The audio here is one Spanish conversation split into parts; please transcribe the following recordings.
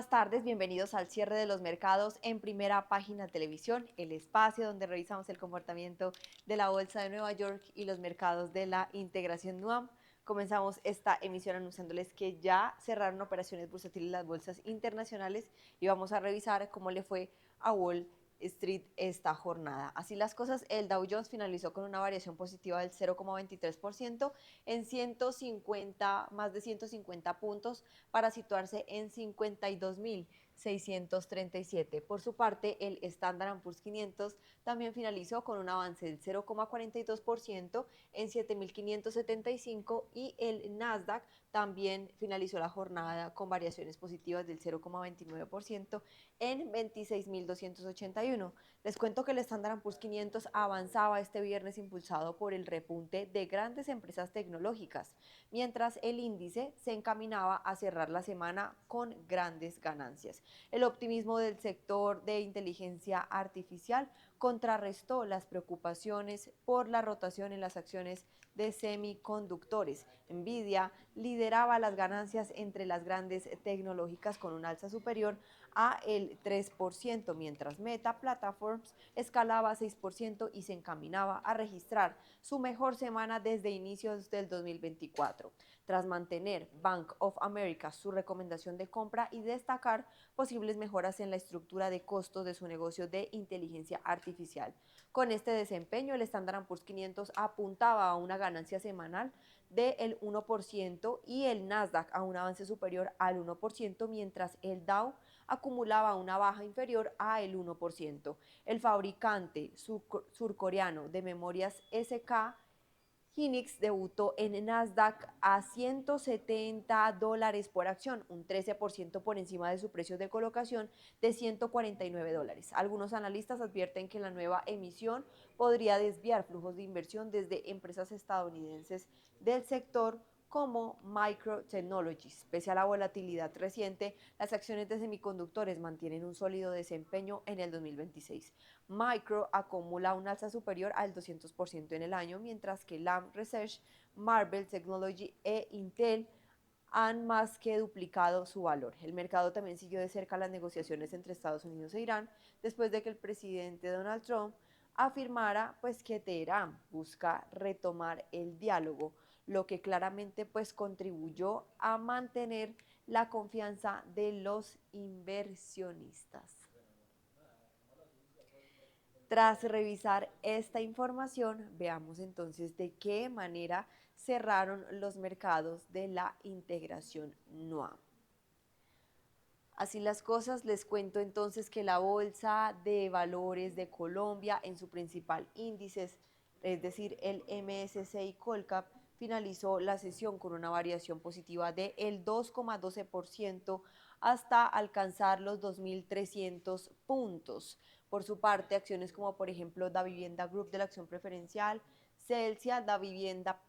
buenas tardes, bienvenidos al cierre de los mercados en Primera Página Televisión, el espacio donde revisamos el comportamiento de la Bolsa de Nueva York y los mercados de la integración NUAM. Comenzamos esta emisión anunciándoles que ya cerraron operaciones bursátiles las bolsas internacionales y vamos a revisar cómo le fue a Wall Street esta jornada. Así las cosas, el Dow Jones finalizó con una variación positiva del 0,23% en 150, más de 150 puntos para situarse en 52.637. Por su parte, el Standard Poor's 500 también finalizó con un avance del 0,42% en 7.575 y el Nasdaq también finalizó la jornada con variaciones positivas del 0,29% en 26.281. Les cuento que el Standard Poor's 500 avanzaba este viernes impulsado por el repunte de grandes empresas tecnológicas, mientras el índice se encaminaba a cerrar la semana con grandes ganancias. El optimismo del sector de inteligencia artificial contrarrestó las preocupaciones por la rotación en las acciones de semiconductores. Nvidia lideraba las ganancias entre las grandes tecnológicas con un alza superior a el 3%, mientras Meta Platforms escalaba 6% y se encaminaba a registrar su mejor semana desde inicios del 2024, tras mantener Bank of America su recomendación de compra y destacar posibles mejoras en la estructura de costos de su negocio de inteligencia artificial. Con este desempeño, el Standard Poor's 500 apuntaba a una ganancia semanal del 1% y el Nasdaq a un avance superior al 1%, mientras el Dow acumulaba una baja inferior a el 1%. El fabricante surcoreano de memorias SK Hynix debutó en Nasdaq a $170 por acción, un 13% por encima de su precio de colocación de $149. Algunos analistas advierten que la nueva emisión podría desviar flujos de inversión desde empresas estadounidenses del sector como Microtechnologies. Pese a la volatilidad reciente, las acciones de semiconductores mantienen un sólido desempeño en el 2026. Micro acumula un alza superior al 200% en el año, mientras que Lam Research, Marvell Technology e Intel han más que duplicado su valor. El mercado también siguió de cerca las negociaciones entre Estados Unidos e Irán después de que el presidente Donald Trump afirmara que Teherán busca retomar el diálogo, lo que claramente contribuyó a mantener la confianza de los inversionistas. Tras revisar esta información, veamos entonces de qué manera cerraron los mercados de la integración NUAM. Así las cosas, les cuento entonces que la Bolsa de Valores de Colombia en su principal índice, es decir, el MSCI Colcap, finalizó la sesión con una variación positiva del 2,12% hasta alcanzar los 2.300 puntos. Por su parte, acciones como por ejemplo Da Vivienda Group de la acción preferencial, Celsia, Da Vivienda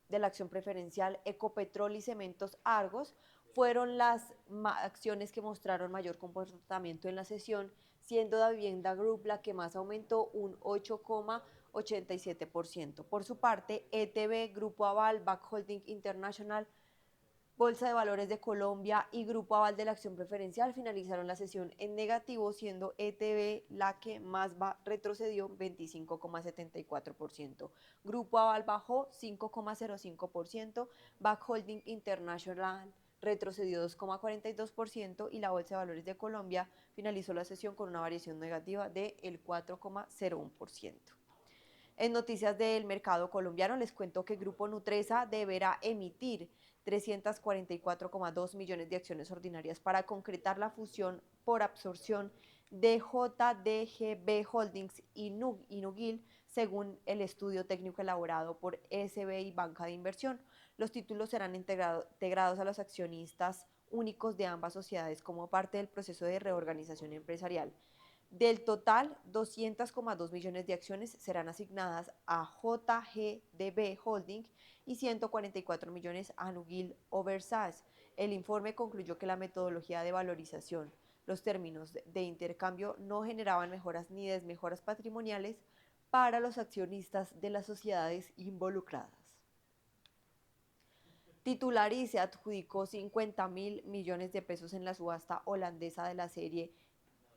de la acción preferencial, Ecopetrol y Cementos Argos fueron las acciones que mostraron mayor comportamiento en la sesión, siendo Da Vivienda Group la que más aumentó un 8,87%. Por su parte, ETB, Grupo Aval, Back Holding International, Bolsa de Valores de Colombia y Grupo Aval de la acción preferencial finalizaron la sesión en negativo, siendo ETB la que más retrocedió 25,74%. Grupo Aval bajó 5,05%, Back Holding International retrocedió 2,42% y la Bolsa de Valores de Colombia finalizó la sesión con una variación negativa del 4,01%. En noticias del mercado colombiano les cuento que Grupo Nutresa deberá emitir 344,2 millones de acciones ordinarias para concretar la fusión por absorción de JDGB Holdings y Nugil, según el estudio técnico elaborado por SBI Banca de Inversión. Los títulos serán integrados a los accionistas únicos de ambas sociedades como parte del proceso de reorganización empresarial. Del total, 200,2 millones de acciones serán asignadas a JGDB Holding y 144 millones a Nugil Overseas. El informe concluyó que la metodología de valorización, los términos de intercambio no generaban mejoras ni desmejoras patrimoniales para los accionistas de las sociedades involucradas. titular y se adjudicó 50.000 millones de pesos en la subasta holandesa de la serie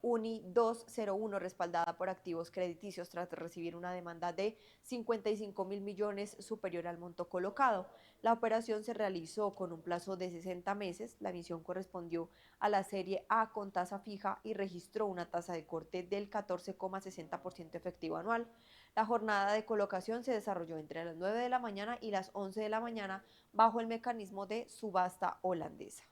Uni 201, respaldada por activos crediticios tras recibir una demanda de 55.000 millones superior al monto colocado. La operación se realizó con un plazo de 60 meses. La emisión correspondió a la serie A con tasa fija y registró una tasa de corte del 14,60% efectivo anual. La jornada de colocación se desarrolló entre las 9 de la mañana y las 11 de la mañana bajo el mecanismo de subasta holandesa.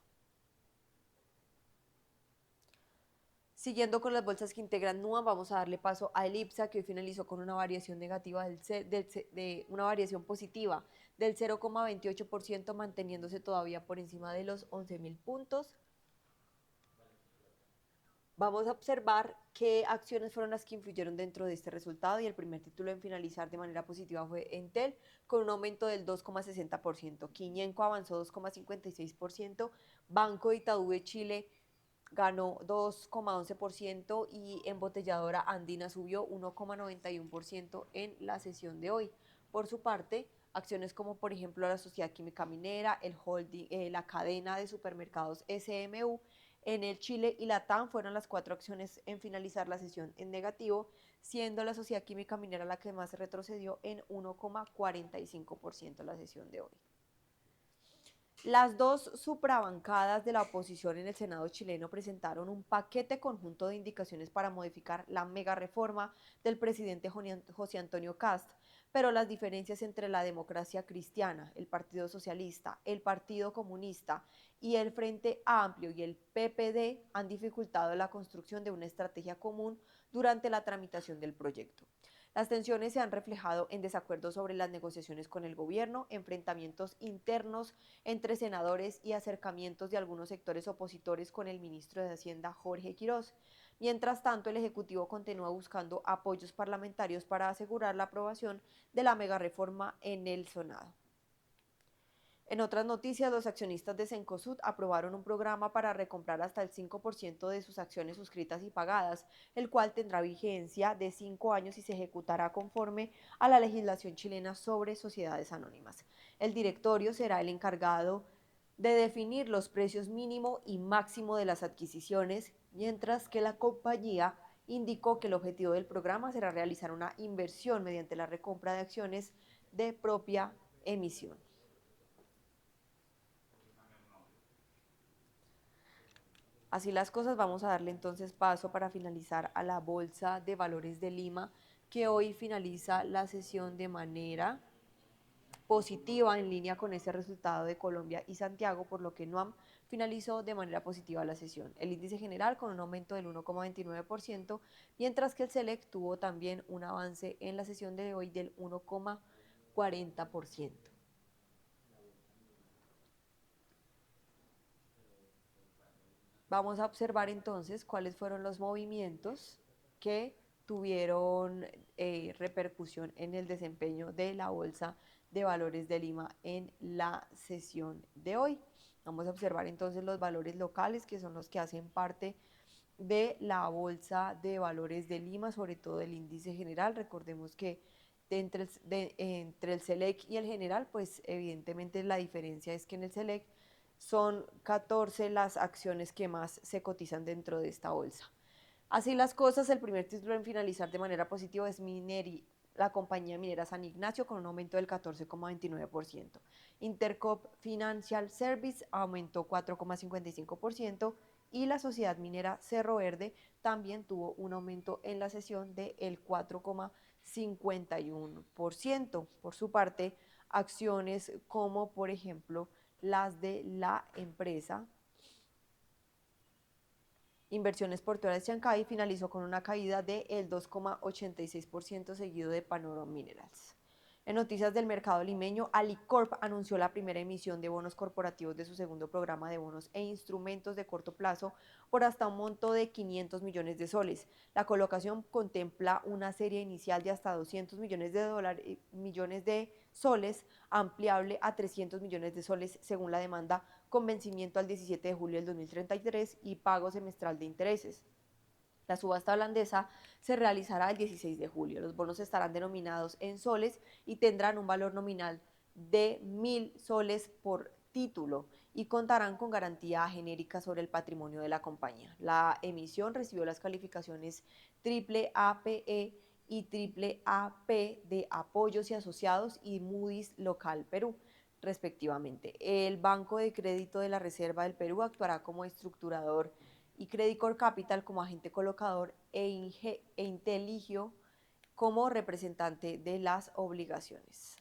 Siguiendo con las bolsas que integran NUAM, vamos a darle paso a Elipsa, que hoy finalizó con una variación negativa de una variación positiva del 0,28%, manteniéndose todavía por encima de los 11.000 puntos. Vamos a observar qué acciones fueron las que influyeron dentro de este resultado, y el primer título en finalizar de manera positiva fue Entel, con un aumento del 2,60%. Quiñenco avanzó 2,56%, Banco Itaú de Chile ganó 2,11% y Embotelladora Andina subió 1,91% en la sesión de hoy. Por su parte, acciones como por ejemplo la Sociedad Química Minera, el holding, la cadena de supermercados SMU, en el Chile y la TAM fueron las cuatro acciones en finalizar la sesión en negativo, siendo la Sociedad Química Minera la que más retrocedió en 1,45% la sesión de hoy. Las dos suprabancadas de la oposición en el Senado chileno presentaron un paquete conjunto de indicaciones para modificar la mega reforma del presidente José Antonio Kast, pero las diferencias entre la Democracia Cristiana, el Partido Socialista, el Partido Comunista y el Frente Amplio y el PPD han dificultado la construcción de una estrategia común durante la tramitación del proyecto. Las tensiones se han reflejado en desacuerdos sobre las negociaciones con el gobierno, enfrentamientos internos entre senadores y acercamientos de algunos sectores opositores con el ministro de Hacienda, Jorge Quirós. Mientras tanto, el Ejecutivo continúa buscando apoyos parlamentarios para asegurar la aprobación de la megareforma en el Senado. En otras noticias, los accionistas de Cencosud aprobaron un programa para recomprar hasta el 5% de sus acciones suscritas y pagadas, el cual tendrá vigencia de 5 años y se ejecutará conforme a la legislación chilena sobre sociedades anónimas. El directorio será el encargado de definir los precios mínimo y máximo de las adquisiciones, mientras que la compañía indicó que el objetivo del programa será realizar una inversión mediante la recompra de acciones de propia emisión. Así las cosas, vamos a darle entonces paso para finalizar a la Bolsa de Valores de Lima, que hoy finaliza la sesión de manera positiva en línea con ese resultado de Colombia y Santiago, por lo que NUAM finalizó de manera positiva la sesión. El índice general con un aumento del 1,29%, mientras que el SELEC tuvo también un avance en la sesión de hoy del 1,40%. Vamos a observar entonces cuáles fueron los movimientos que tuvieron repercusión en el desempeño de la Bolsa de Valores de Lima en la sesión de hoy. Vamos a observar entonces los valores locales, que son los que hacen parte de la Bolsa de Valores de Lima, sobre todo el índice general. Recordemos que entre el SELEC y el general, pues evidentemente la diferencia es que en el SELEC son 14 las acciones que más se cotizan dentro de esta bolsa. Así las cosas, el primer título en finalizar de manera positiva es la compañía minera San Ignacio, con un aumento del 14,29%. Intercop Financial Service aumentó 4,55%, y la sociedad minera Cerro Verde también tuvo un aumento en la sesión del 4,51%. Por su parte, acciones como por ejemplo las de la empresa Inversiones Portuarias Chancay finalizó con una caída del 2,86%, seguido de Panorama Minerals. En noticias del mercado limeño, Alicorp anunció la primera emisión de bonos corporativos de su segundo programa de bonos e instrumentos de corto plazo por hasta un monto de 500 millones de soles. La colocación contempla una serie inicial de hasta 200 millones de soles, ampliable a 300 millones de soles según la demanda, con vencimiento al 17 de julio del 2033 y pago semestral de intereses. La subasta holandesa se realizará el 16 de julio. Los bonos estarán denominados en soles y tendrán un valor nominal de 1.000 soles por título y contarán con garantía genérica sobre el patrimonio de la compañía. La emisión recibió las calificaciones AAA/PE y AAA/P de Apoyos y Asociados y Moody's Local Perú, respectivamente. El Banco de Crédito de la Reserva del Perú actuará como estructurador y Credit Corp Capital como agente colocador e Inteligio como representante de las obligaciones.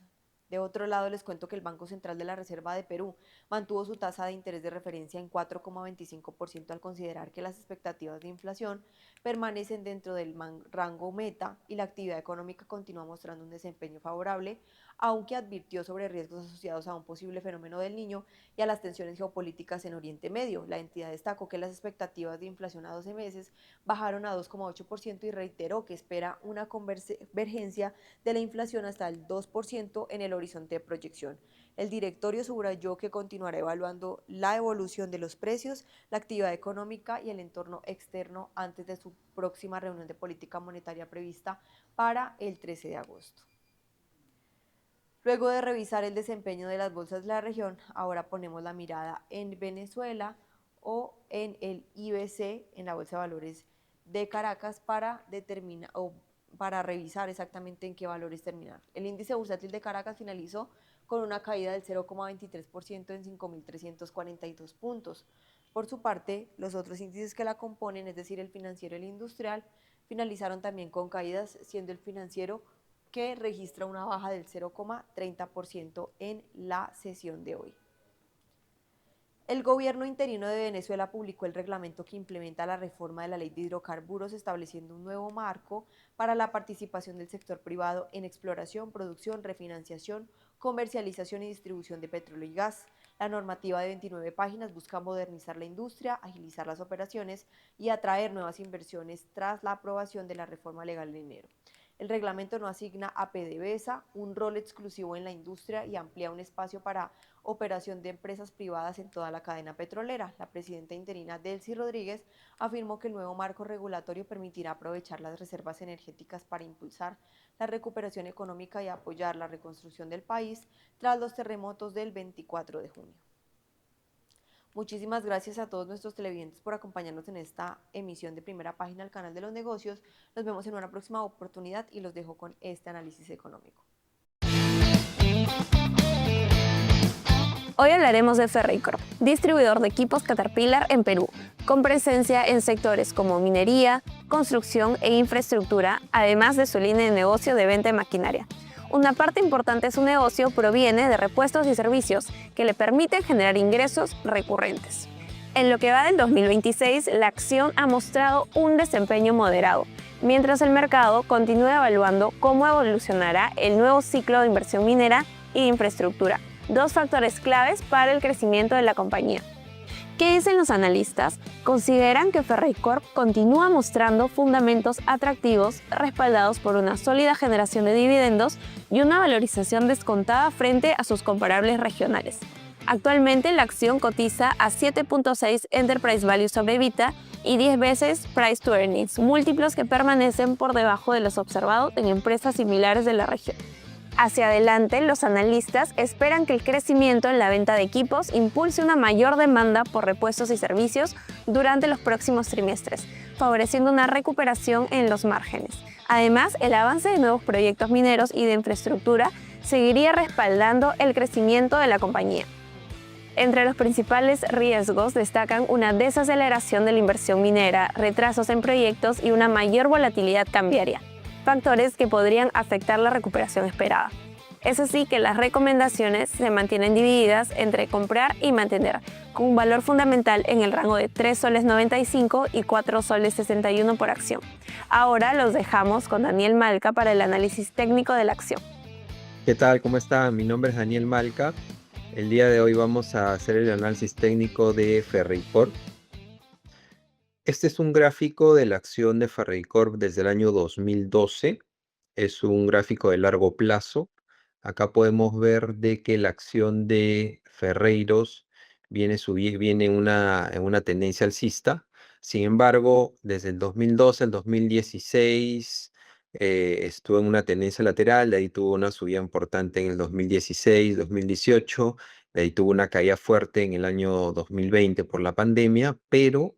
De otro lado, les cuento que el Banco Central de la Reserva de Perú mantuvo su tasa de interés de referencia en 4,25% al considerar que las expectativas de inflación permanecen dentro del rango meta y la actividad económica continúa mostrando un desempeño favorable, aunque advirtió sobre riesgos asociados a un posible fenómeno del Niño y a las tensiones geopolíticas en Oriente Medio. La entidad destacó que las expectativas de inflación a 12 meses bajaron a 2,8% y reiteró que espera una convergencia de la inflación hasta el 2% en el horizonte de proyección. El directorio subrayó que continuará evaluando la evolución de los precios, la actividad económica y el entorno externo antes de su próxima reunión de política monetaria prevista para el 13 de agosto. Luego de revisar el desempeño de las bolsas de la región, ahora ponemos la mirada en Venezuela o en el IBC, en la Bolsa de Valores de Caracas, para revisar exactamente en qué valores terminar. El índice bursátil de Caracas finalizó con una caída del 0,23% en 5.342 puntos. Por su parte, los otros índices que la componen, es decir, el financiero y el industrial, finalizaron también con caídas, siendo el financiero que registra una baja del 0,30% en la sesión de hoy. El gobierno interino de Venezuela publicó el reglamento que implementa la reforma de la ley de hidrocarburos, estableciendo un nuevo marco para la participación del sector privado en exploración, producción, refinanciación, comercialización y distribución de petróleo y gas. La normativa de 29 páginas busca modernizar la industria, agilizar las operaciones y atraer nuevas inversiones tras la aprobación de la reforma legal en enero. El reglamento no asigna a PDVSA un rol exclusivo en la industria y amplía un espacio para operación de empresas privadas en toda la cadena petrolera. La presidenta interina Delcy Rodríguez afirmó que el nuevo marco regulatorio permitirá aprovechar las reservas energéticas para impulsar la recuperación económica y apoyar la reconstrucción del país tras los terremotos del 24 de junio. Muchísimas gracias a todos nuestros televidentes por acompañarnos en esta emisión de Primera Página al canal de los negocios. Nos vemos en una próxima oportunidad y los dejo con este análisis económico. Hoy hablaremos de Ferreycorp, distribuidor de equipos Caterpillar en Perú, con presencia en sectores como minería, construcción e infraestructura, además de su línea de negocio de venta de maquinaria. Una parte importante de su negocio proviene de repuestos y servicios que le permiten generar ingresos recurrentes. En lo que va del 2026, la acción ha mostrado un desempeño moderado, mientras el mercado continúa evaluando cómo evolucionará el nuevo ciclo de inversión minera y de infraestructura, dos factores claves para el crecimiento de la compañía. ¿Qué dicen los analistas? Consideran que Ferreycorp continúa mostrando fundamentos atractivos respaldados por una sólida generación de dividendos y una valorización descontada frente a sus comparables regionales. Actualmente la acción cotiza a 7.6 Enterprise Value sobre EBITDA y 10 veces Price to Earnings, múltiplos que permanecen por debajo de los observados en empresas similares de la región. Hacia adelante, los analistas esperan que el crecimiento en la venta de equipos impulse una mayor demanda por repuestos y servicios durante los próximos trimestres, favoreciendo una recuperación en los márgenes. Además, el avance de nuevos proyectos mineros y de infraestructura seguiría respaldando el crecimiento de la compañía. Entre los principales riesgos destacan una desaceleración de la inversión minera, retrasos en proyectos y una mayor volatilidad cambiaria, factores que podrían afectar la recuperación esperada. Es así que las recomendaciones se mantienen divididas entre comprar y mantener, con un valor fundamental en el rango de 3 soles 95 y 4 soles 61 por acción. Ahora los dejamos con Daniel Malca para el análisis técnico de la acción. ¿Qué tal? ¿Cómo están? Mi nombre es Daniel Malca. El día de hoy vamos a hacer el análisis técnico de Ferreycorp. Este es un gráfico de la acción de Ferreycorp desde el año 2012. Es un gráfico de largo plazo. Acá podemos ver de que la acción de Ferreiros viene en una tendencia alcista. Sin embargo, desde el 2012 al 2016 estuvo en una tendencia lateral. De ahí tuvo una subida importante en el 2016, 2018 De ahí tuvo una caída fuerte en el año 2020 por la pandemia, pero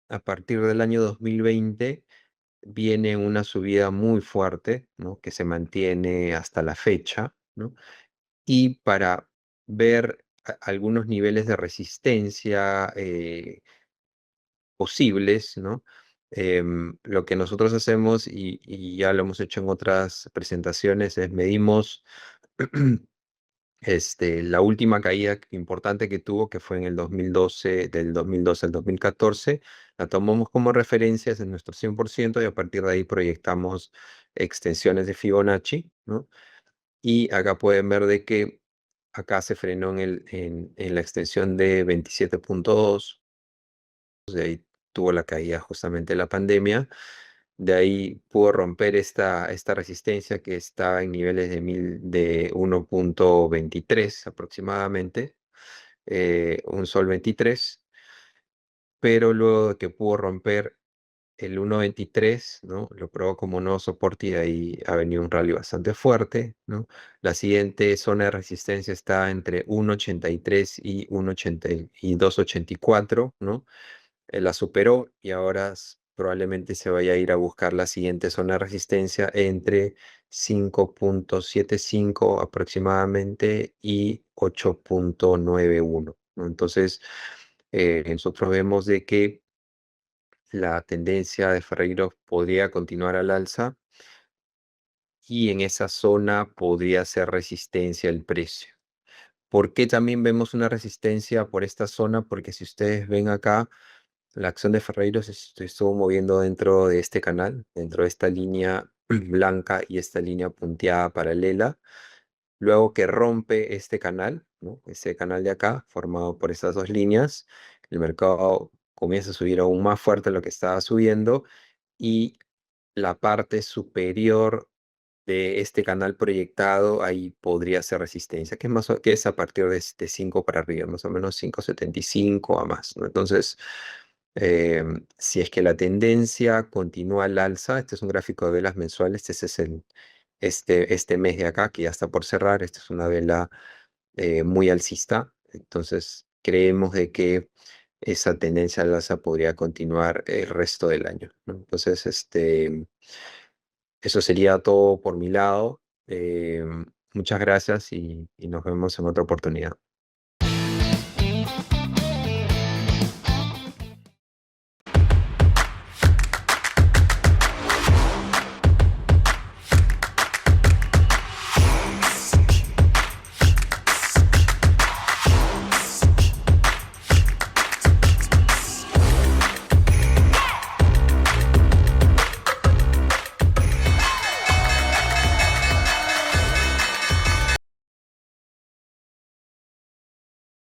a partir del año 2020 viene una subida muy fuerte, ¿no? Que se mantiene hasta la fecha, ¿no? Y para ver algunos niveles de resistencia posibles, ¿no? Lo que nosotros hacemos, y ya lo hemos hecho en otras presentaciones, es medimos la última caída importante que tuvo, que fue en el 2012, del 2012 al 2014, la tomamos como referencias en nuestro 100% y a partir de ahí proyectamos extensiones de Fibonacci, ¿no? Y acá pueden ver de que acá se frenó en la extensión de 27.2, de ahí tuvo la caída justamente la pandemia, de ahí pudo romper esta resistencia que está en niveles de 1.23 aproximadamente, un sol 23, pero luego de que pudo romper el 1.23, ¿no? Lo probó como nuevo soporte y de ahí ha venido un rally bastante fuerte, ¿no? La siguiente zona de resistencia está entre 1.83 y 2.84, ¿no? La superó y ahora probablemente se vaya a ir a buscar la siguiente zona de resistencia entre 5.75 aproximadamente y 8.91, ¿no? Entonces, nosotros vemos de que la tendencia de Ferreiro podría continuar al alza y en esa zona podría ser resistencia el precio. ¿Por qué también vemos una resistencia por esta zona? Porque si ustedes ven acá, la acción de Ferreiro se estuvo moviendo dentro de este canal, dentro de esta línea blanca y esta línea punteada paralela. Luego que rompe este canal, ¿no? Este canal de acá, formado por estas dos líneas, el mercado comienza a subir aún más fuerte de lo que estaba subiendo y la parte superior de este canal proyectado, ahí podría ser resistencia, que es a partir de 5 para arriba, más o menos 5.75 a más, ¿no? Entonces, si es que la tendencia continúa al alza, este es un gráfico de velas mensuales, este es este mes de acá, que ya está por cerrar, esta es una vela muy alcista, entonces creemos de que esa tendencia al alza podría continuar el resto del año, ¿no? Entonces, eso sería todo por mi lado. Muchas gracias y nos vemos en otra oportunidad.